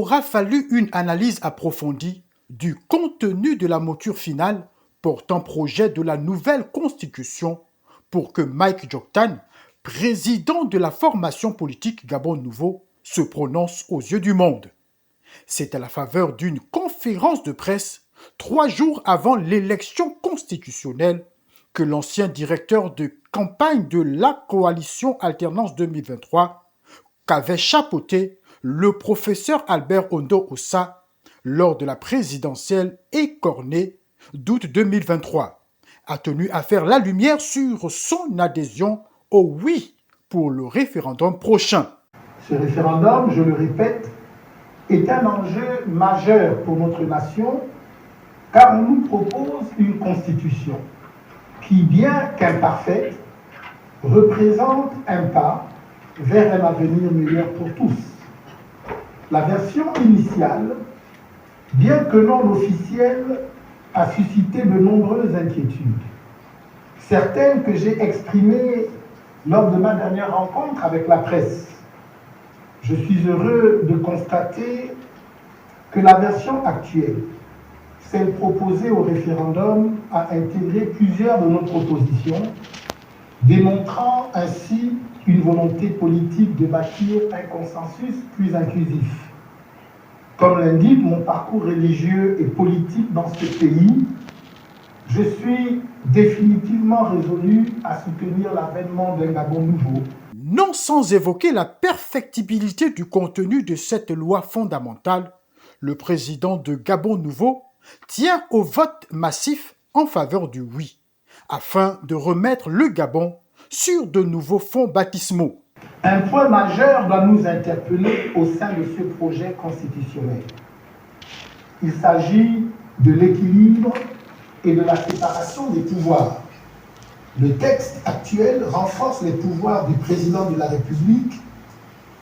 aura fallu une analyse approfondie du contenu de la mouture finale portant projet de la nouvelle constitution pour que Mike Joktan, président de la formation politique Gabon Nouveau, se prononce aux yeux du monde. C'est à la faveur d'une conférence de presse 3 jours avant l'élection constitutionnelle que l'ancien directeur de campagne de la coalition Alternance 2023 qu'avait chapeauté le professeur Albert Ondo Ossa lors de la présidentielle écornée d'août 2023, a tenu à faire la lumière sur son adhésion au oui pour le référendum prochain. Ce référendum, je le répète, est un enjeu majeur pour notre nation car on nous propose une constitution qui, bien qu'imparfaite, représente un pas vers un avenir meilleur pour tous. La version initiale, bien que non officielle, a suscité de nombreuses inquiétudes. Certaines que j'ai exprimées lors de ma dernière rencontre avec la presse. Je suis heureux de constater que la version actuelle, celle proposée au référendum, a intégré plusieurs de nos propositions, démontrant ainsi une volonté politique de bâtir un consensus plus inclusif. Comme l'indique mon parcours religieux et politique dans ce pays, je suis définitivement résolu à soutenir l'avènement d'un Gabon nouveau. Non sans évoquer la perfectibilité du contenu de cette loi fondamentale, le président de Gabon Nouveau tient au vote massif en faveur du oui, afin de remettre le Gabon sur de nouveaux fonds baptismaux. Un point majeur doit nous interpeller au sein de ce projet constitutionnel. Il s'agit de l'équilibre et de la séparation des pouvoirs. Le texte actuel renforce les pouvoirs du président de la République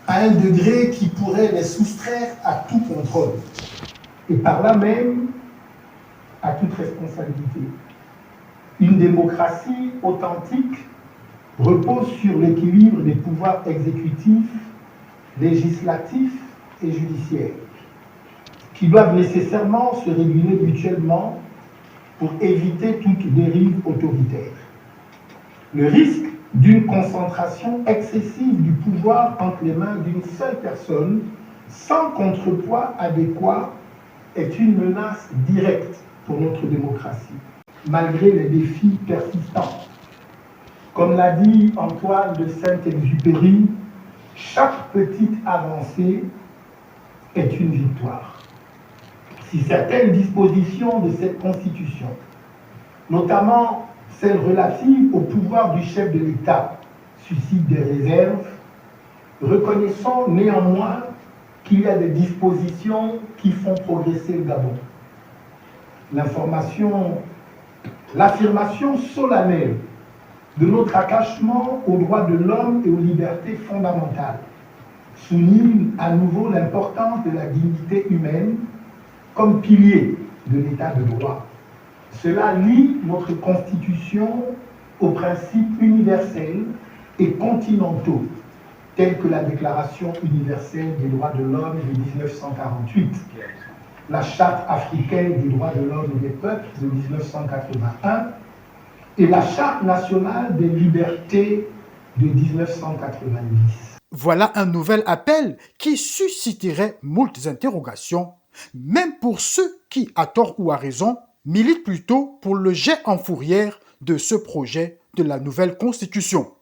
à un degré qui pourrait les soustraire à tout contrôle et par là même à toute responsabilité. Une démocratie authentique repose sur l'équilibre des pouvoirs exécutifs, législatifs et judiciaires, qui doivent nécessairement se réguler mutuellement pour éviter toute dérive autoritaire. Le risque d'une concentration excessive du pouvoir entre les mains d'une seule personne, sans contrepoids adéquat, est une menace directe pour notre démocratie, malgré les défis persistants. Comme l'a dit Antoine de Saint-Exupéry, chaque petite avancée est une victoire. Si certaines dispositions de cette Constitution, notamment celles relatives au pouvoir du chef de l'État, suscitent des réserves, reconnaissons néanmoins qu'il y a des dispositions qui font progresser le Gabon. L'affirmation solennelle de notre attachement aux droits de l'homme et aux libertés fondamentales souligne à nouveau l'importance de la dignité humaine comme pilier de l'état de droit. Cela lie notre Constitution aux principes universels et continentaux, tels que la Déclaration universelle des droits de l'homme de 1948, la Charte africaine des droits de l'homme et des peuples de 1981 et la Charte nationale des libertés de 1990. Voilà un nouvel appel qui susciterait moultes interrogations, même pour ceux qui, à tort ou à raison, militent plutôt pour le jet en fourrière de ce projet de la nouvelle Constitution.